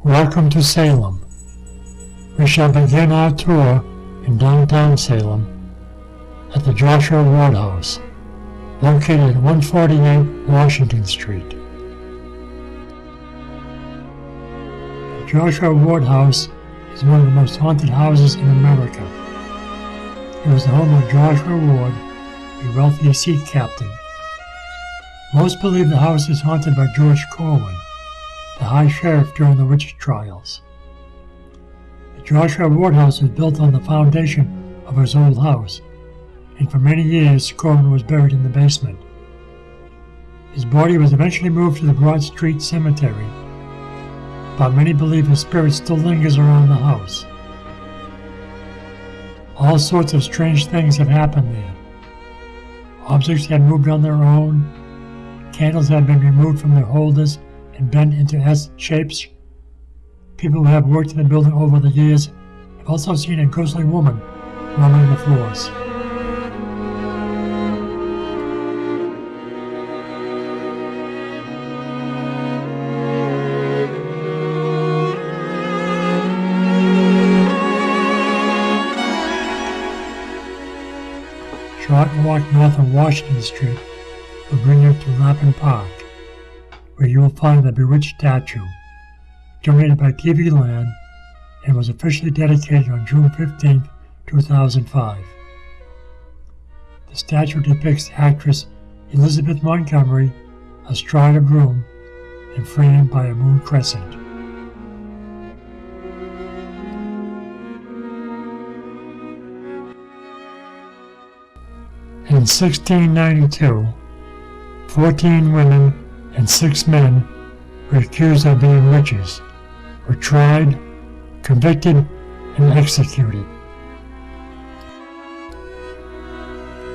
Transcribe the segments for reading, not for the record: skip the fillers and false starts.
Welcome to Salem. We shall begin our tour in downtown Salem at the Joshua Ward House, located at 148 Washington Street. The Joshua Ward House is one of the most haunted houses in America. It was the home of Joshua Ward, a wealthy sea captain. Most believe the house is haunted by George Corwin, the High Sheriff during the witch trials. The Joshua Ward House was built on the foundation of his old house, and for many years Corwin was buried in the basement. His body was eventually moved to the Broad Street Cemetery, but many believe his spirit still lingers around the house. All sorts of strange things have happened there. Objects had moved on their own, candles had been removed from their holders and bent into S shapes. People who have worked in the building over the years have also seen a ghostly woman roaming the floors. Short walk north of Washington Street will bring you to Lapin Park, where you will find the bewitched statue, donated by TV Land and was officially dedicated on June 15, 2005. The statue depicts actress Elizabeth Montgomery astride a broom and framed by a moon crescent. In 1692, 14 women and 6 men were accused of being witches, were tried, convicted, and executed.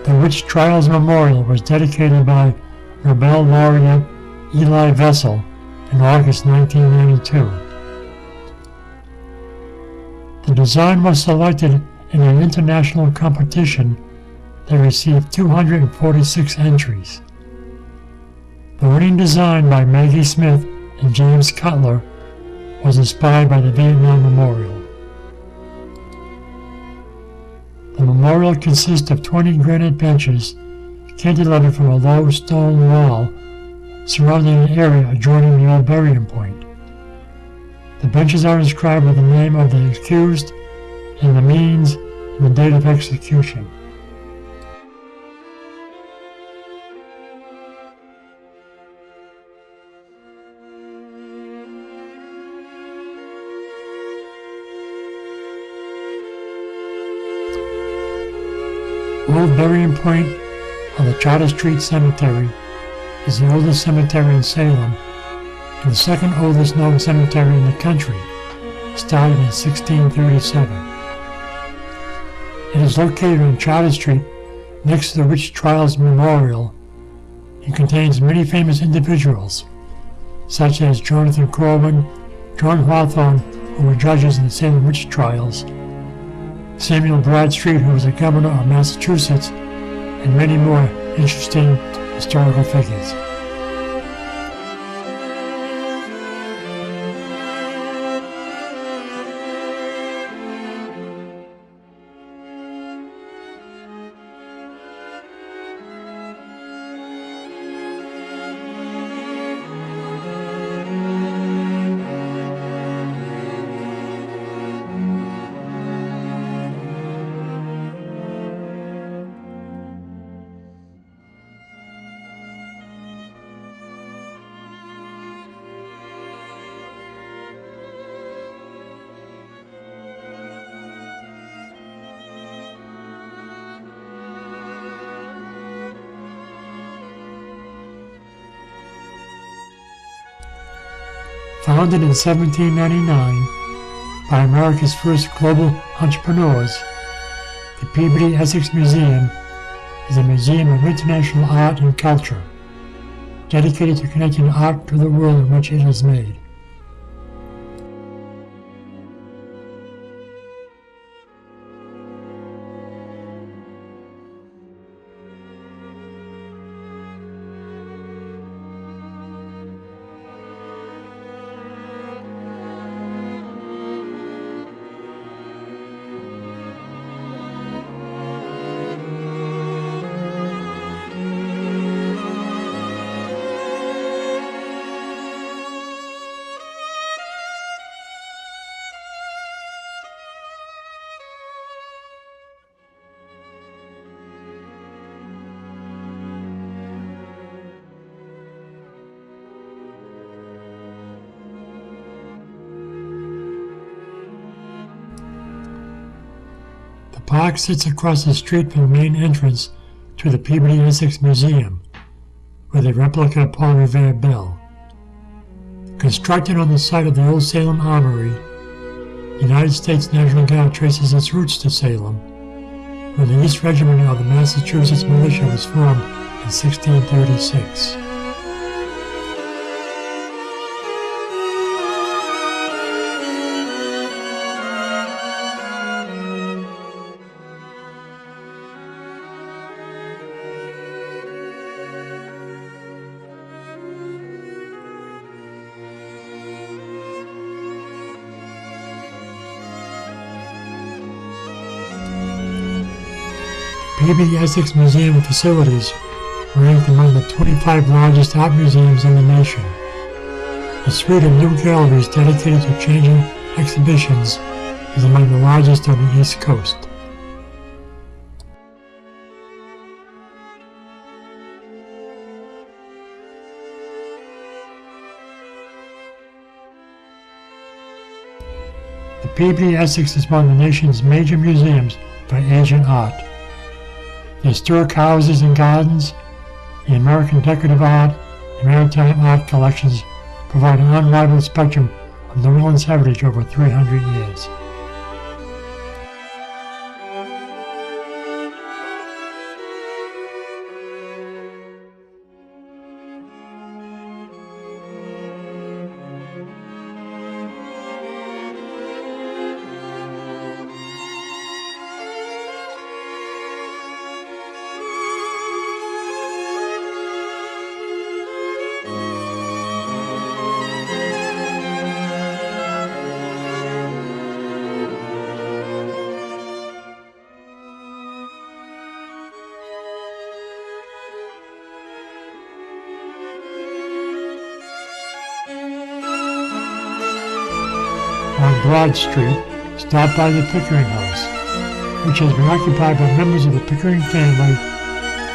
The Witch Trials Memorial was dedicated by Nobel laureate Elie Wiesel in August 1992. The design was selected in an international competition that received 246 entries. The winning design by Maggie Smith and James Cutler was inspired by the Vietnam Memorial. The memorial consists of 20 granite benches cantilevered from a low stone wall surrounding an area adjoining the old burying point. The benches are inscribed with the name of the accused and the means and the date of execution. Old Burying Point on the Charter Street Cemetery is the oldest cemetery in Salem and the second oldest known cemetery in the country, started in 1637. It is located on Charter Street next to the Witch Trials Memorial and contains many famous individuals, such as Jonathan Corwin, John Hawthorne, who were judges in the Salem witch trials, Samuel Bradstreet, who was the governor of Massachusetts, and many more interesting historical figures. Founded in 1799 by America's first global entrepreneurs, the Peabody Essex Museum is a museum of international art and culture, dedicated to connecting art to the world in which it is made. The park sits across the street from the main entrance to the Peabody Essex Museum, with a replica of Paul Revere bell. Constructed on the site of the old Salem Armory, the United States National Guard traces its roots to Salem, when the East Regiment of the Massachusetts Militia was formed in 1636. Peabody Essex Museum facilities ranked among the 25 largest art museums in the nation. A suite of new galleries dedicated to changing exhibitions is among the largest on the East Coast. The Peabody Essex is one of the nation's major museums for Asian art. The historic houses and gardens, the American decorative art, and maritime art collections provide an unrivaled spectrum of New England's heritage over 300 years. On Broad Street, stop by the Pickering House, which has been occupied by members of the Pickering family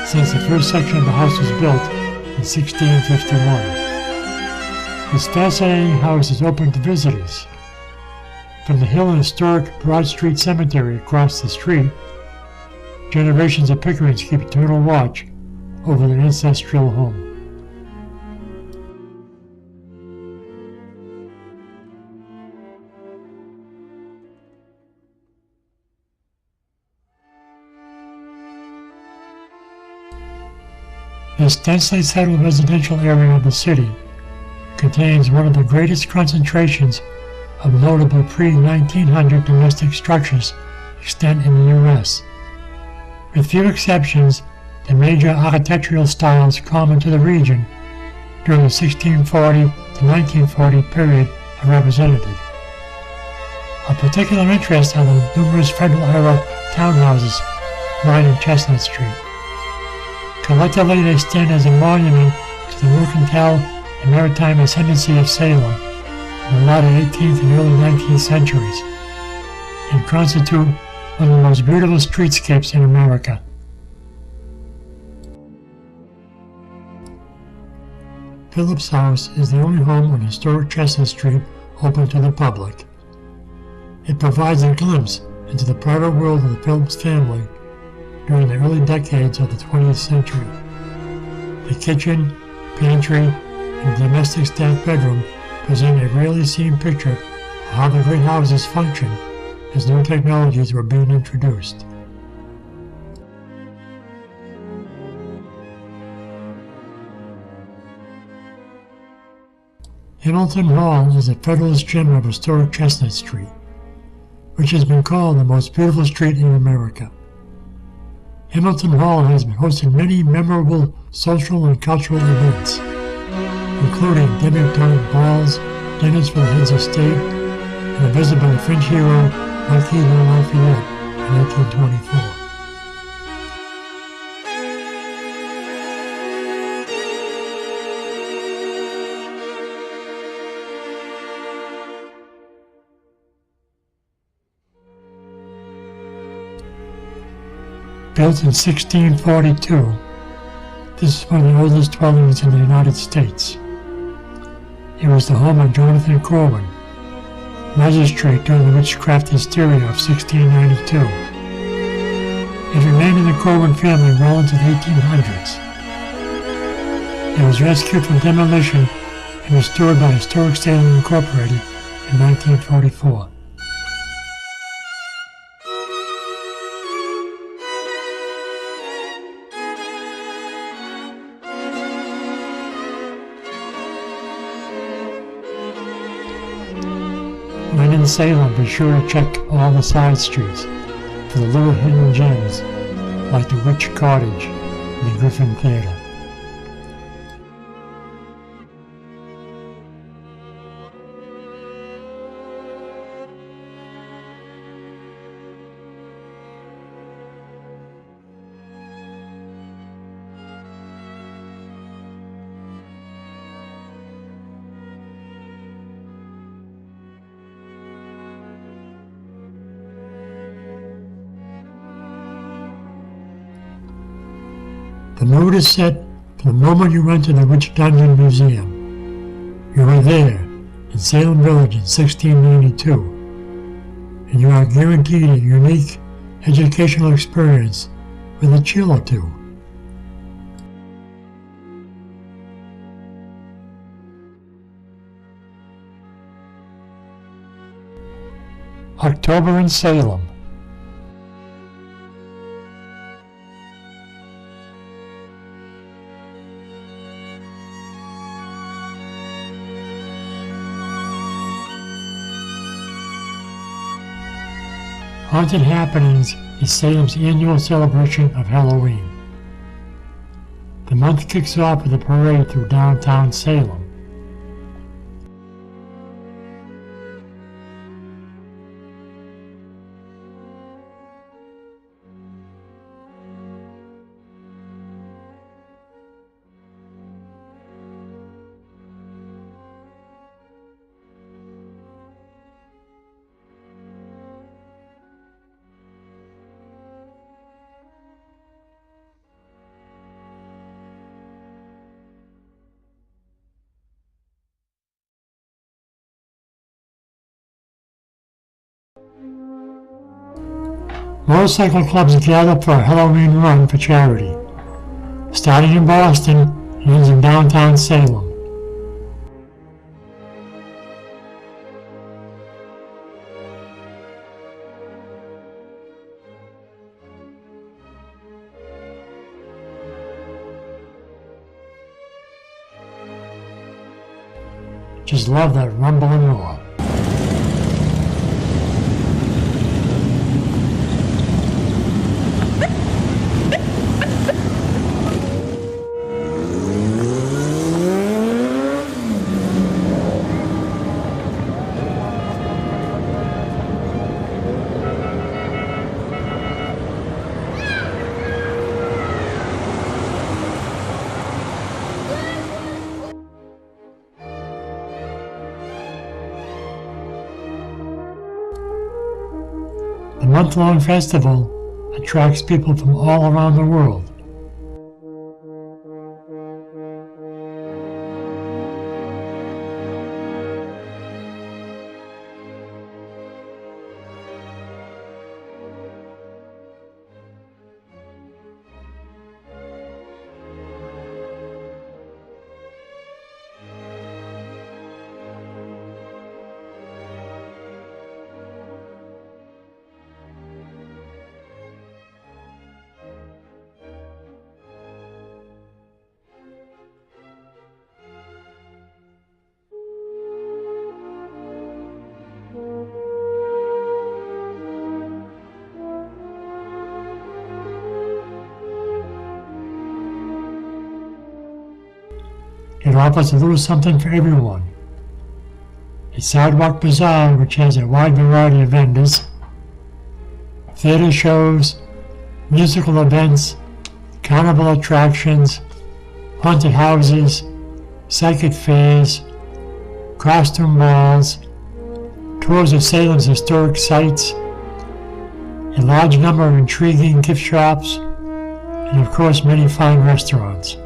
since the first section of the house was built in 1651. This fascinating house is open to visitors. From the hill and historic Broad Street Cemetery across the street, generations of Pickerings keep eternal watch over their ancestral home. This densely settled residential area of the city contains one of the greatest concentrations of notable pre-1900 domestic structures extant in the U.S. With few exceptions, the major architectural styles common to the region during the 1640 to 1940 period are represented. Of particular interest are the numerous Federal-era townhouses lining Chestnut Street. Collectively, they stand as a monument to the mercantile and maritime ascendancy of Salem in the latter 18th and early 19th centuries, and constitute one of the most beautiful streetscapes in America. Phillips House is the only home on historic Chestnut Street open to the public. It provides a glimpse into the private world of the Phillips family during the early decades of the 20th century. The kitchen, pantry, and domestic staff bedroom present a rarely seen picture of how the great houses functioned as new technologies were being introduced. Hamilton Hall is the Federalist gem of historic Chestnut Street, which has been called the most beautiful street in America. Hamilton Hall has hosted many memorable social and cultural events, including debutante balls, dinners for the heads of state, and a visit by the French hero Marquis de Lafayette in 1824. Built in 1642, this is one of the oldest dwellings in the United States. It was the home of Jonathan Corwin, magistrate during the witchcraft hysteria of 1692, It remained in the Corwin family well into the 1800s. It was rescued from demolition and restored by Historic Salem Incorporated in 1944. When in Salem, be sure to check all the side streets for the little hidden gems like the Witch Cottage and the Griffin Theater. The mood is set from the moment you enter the Witch Dungeon Museum. You are there, in Salem Village in 1692, and you are guaranteed a unique educational experience with a chill or two. October in Salem. Haunted Happenings is Salem's annual celebration of Halloween. The month kicks off with a parade through downtown Salem. Motorcycle clubs gather for a Halloween run for charity, starting in Boston and ends in downtown Salem. Just love that rumble and roar. The month-long festival attracts people from all around the world. It offers a little something for everyone. A sidewalk bazaar which has a wide variety of vendors, theater shows, musical events, carnival attractions, haunted houses, psychic fairs, costume balls, tours of Salem's historic sites, a large number of intriguing gift shops, and of course many fine restaurants.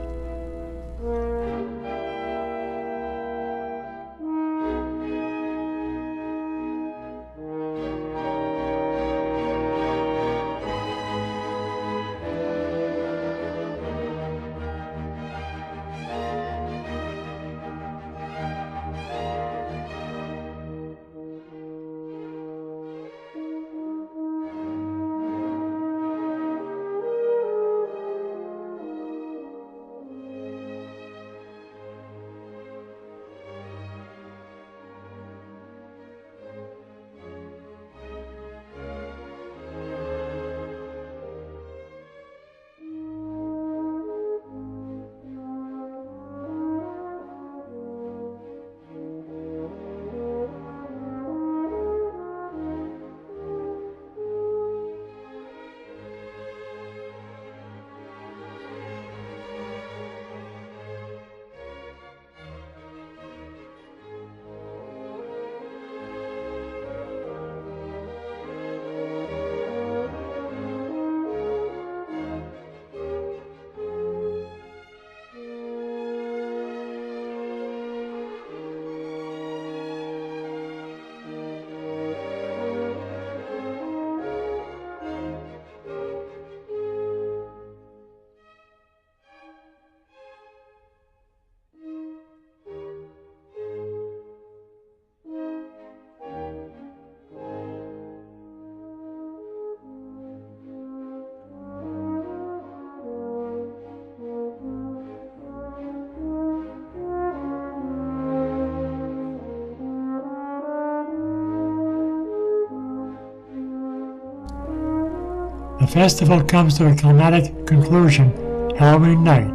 The festival comes to a climatic conclusion Halloween night,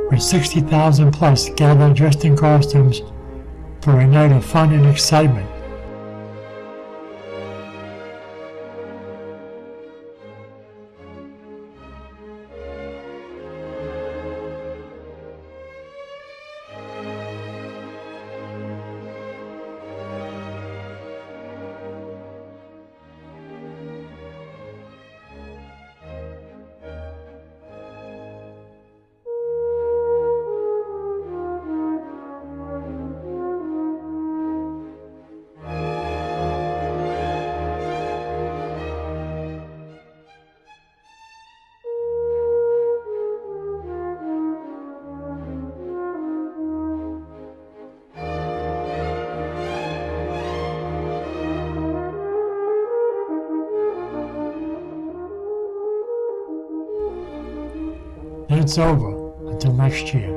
with 60,000 plus gather dressed in costumes for a night of fun and excitement. Then it's over until next year.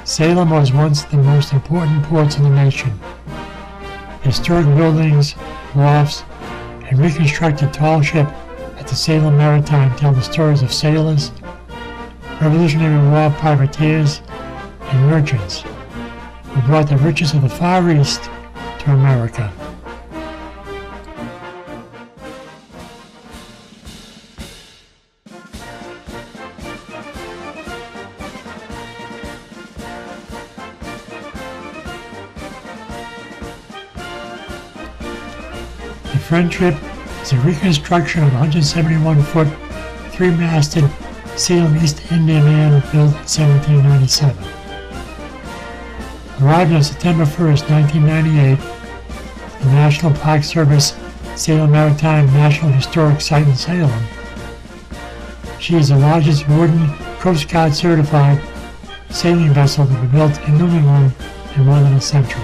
Salem was once the most important ports in the nation. Historic buildings, wharfs, and reconstructed tall ship at the Salem Maritime tell the stories of sailors, Revolutionary War privateers, and merchants who brought the riches of the Far East to America. The Friendship is a reconstruction of a 171-foot, three-masted Salem East India man built in 1797. Arrived on September 1st, 1998, the National Park Service Salem Maritime National Historic Site in Salem, she is the largest wooden Coast Guard certified sailing vessel to be built in New England in more than a century.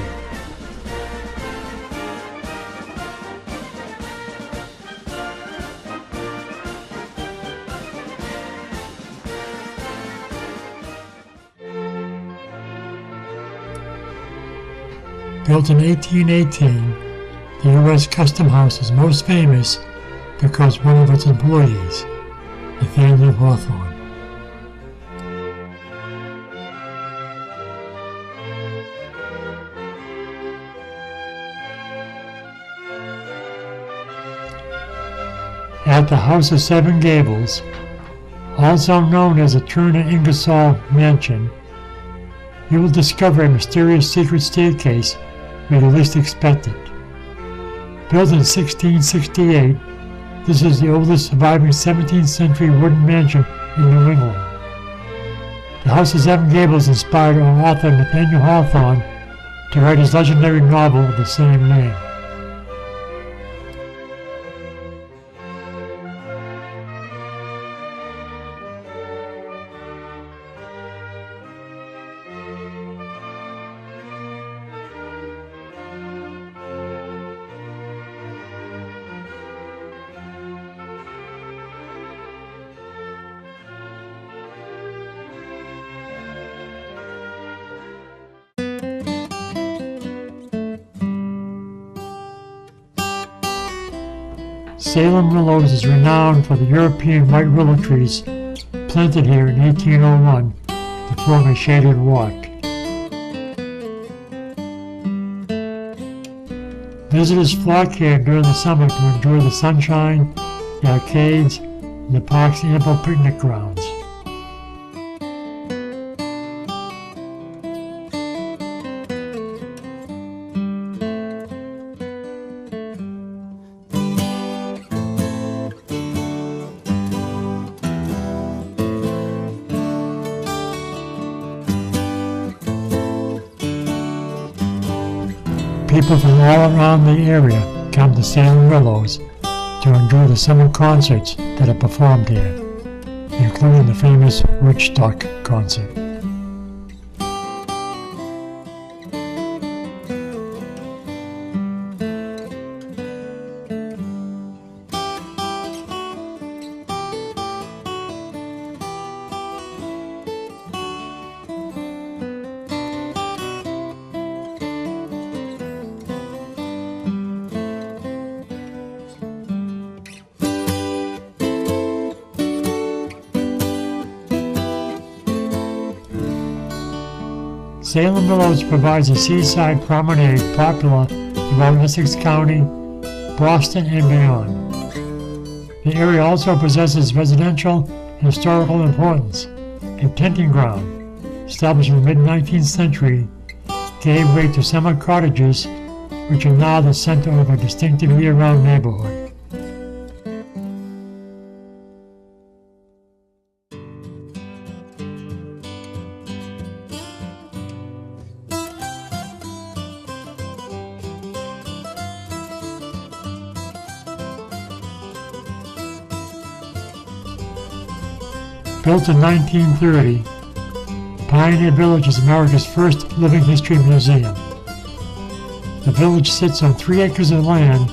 Built in 1818, the U.S. Custom House is most famous because one of its employees, Nathaniel Hawthorne. At the House of Seven Gables, also known as the Turner Ingersoll Mansion, you will discover a mysterious secret staircase where you least expect it. Built in 1668, this is the oldest surviving 17th century wooden mansion in New England. The House of Seven Gables inspired author Nathaniel Hawthorne to write his legendary novel of the same name. Salem Willows is renowned for the European white willow trees planted here in 1801 to form a shaded walk. Visitors flock here during the summer to enjoy the sunshine, the arcades, and the park's ample picnic grounds. People from all around the area come to Salem Willows to enjoy the summer concerts that are performed here, including the famous Woodstock concert. Salem Village provides a seaside promenade popular throughout Essex County, Boston, and beyond. The area also possesses residential and historical importance. A tenting ground, established in the mid-19th century, gave way to summer cottages, which are now the center of a distinctive year-round neighborhood. Built in 1930, Pioneer Village is America's first living history museum. The village sits on 3 acres of land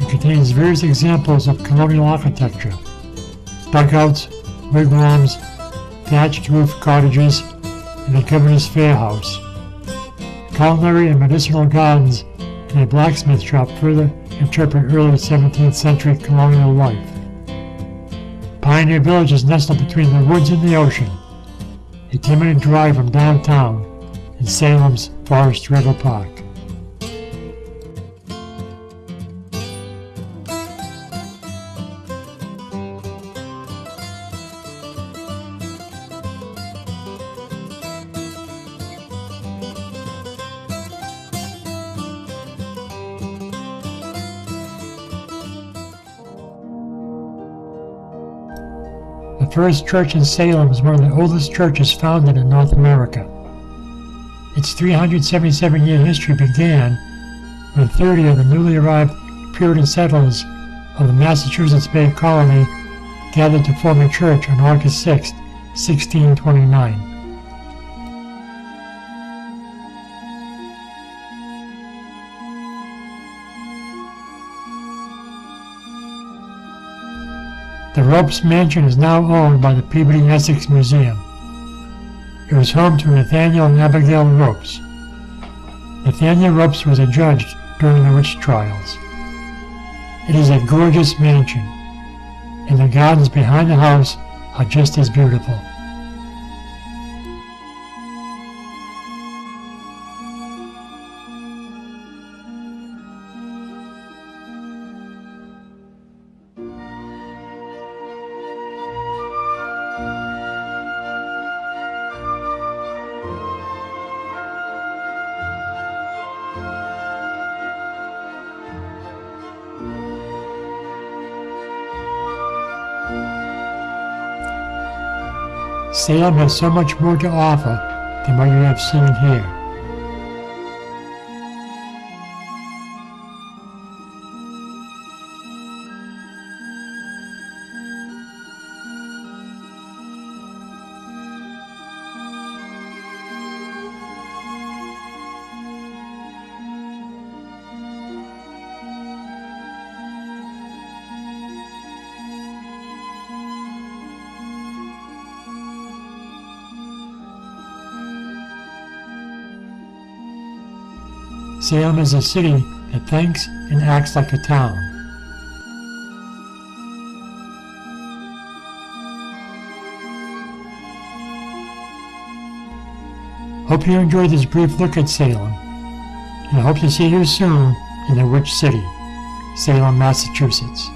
and contains various examples of colonial architecture: dugouts, wigwams, thatched roof cottages, and a governor's fair house. Culinary and medicinal gardens and a blacksmith shop further interpret early 17th century colonial life. Pioneer Village is nestled between the woods and the ocean, a 10-minute drive from downtown in Salem's Forest River Park. The first church in Salem is one of the oldest churches founded in North America. Its 377-year history began when 30 of the newly arrived Puritan settlers of the Massachusetts Bay Colony gathered to form a church on August 6, 1629. The Ropes Mansion is now owned by the Peabody Essex Museum. It was home to Nathaniel and Abigail Ropes. Nathaniel Ropes was a judge during the witch trials. It is a gorgeous mansion, and the gardens behind the house are just as beautiful. Salem has so much more to offer than what you have seen here. Salem is a city that thinks and acts like a town. Hope you enjoyed this brief look at Salem, and I hope to see you soon in the Witch City, Salem, Massachusetts.